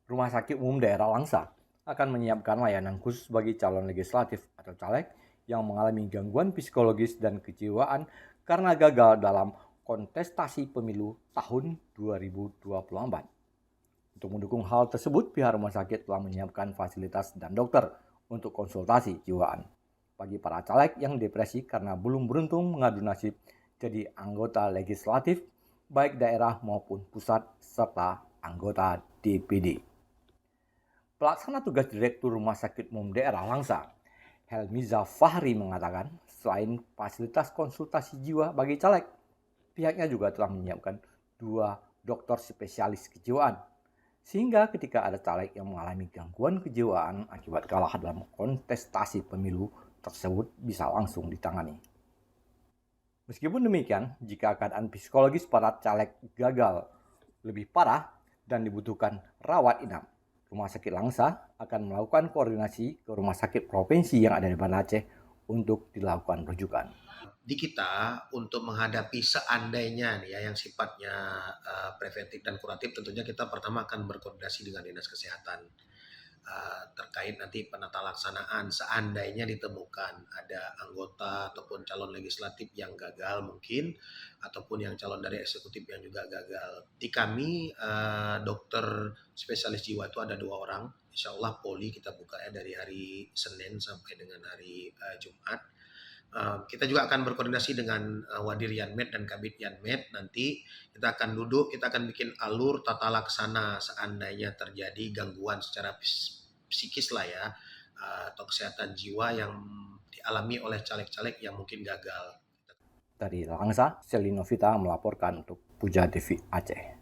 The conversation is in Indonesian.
Rumah Sakit Umum Daerah Langsa akan menyiapkan layanan khusus bagi calon legislatif atau caleg yang mengalami gangguan psikologis dan kejiwaan karena gagal dalam kontestasi pemilu tahun 2024. Untuk mendukung hal tersebut, pihak rumah sakit telah menyiapkan fasilitas dan dokter untuk konsultasi jiwaan bagi para caleg yang depresi karena belum beruntung mengadu nasib jadi anggota legislatif baik daerah maupun pusat serta anggota DPD. Pelaksana tugas Direktur Rumah Sakit Umum Daerah Langsa, Helmiza Fahri mengatakan, selain fasilitas konsultasi jiwa bagi caleg, pihaknya juga telah menyiapkan 2 dokter spesialis kejiwaan. Sehingga ketika ada caleg yang mengalami gangguan kejiwaan akibat kalah dalam kontestasi pemilu tersebut bisa langsung ditangani. Meskipun demikian, jika keadaan psikologis para caleg gagal lebih parah dan dibutuhkan rawat inap, Rumah Sakit Langsa akan melakukan koordinasi ke rumah sakit provinsi yang ada di Banda Aceh untuk dilakukan rujukan. Di kita untuk menghadapi seandainya nih ya yang sifatnya preventif dan kuratif, tentunya kita pertama akan berkoordinasi dengan Dinas Kesehatan terkait nanti penata laksanaan seandainya ditemukan ada anggota ataupun calon legislatif yang gagal mungkin ataupun yang calon dari eksekutif yang juga gagal. Di kami dokter spesialis jiwa itu ada 2 orang. Insya Allah poli kita buka ya dari hari Senin sampai dengan hari Jumat. Kita juga akan berkoordinasi dengan Wadir Yanmed dan Kabid Yanmed. Nanti kita akan duduk, kita akan bikin alur tata laksana seandainya terjadi gangguan secara psikis lah ya, atau kesehatan jiwa yang dialami oleh caleg-caleg yang mungkin gagal. Dari Langsa, Selino Vita melaporkan untuk Puja TV Aceh.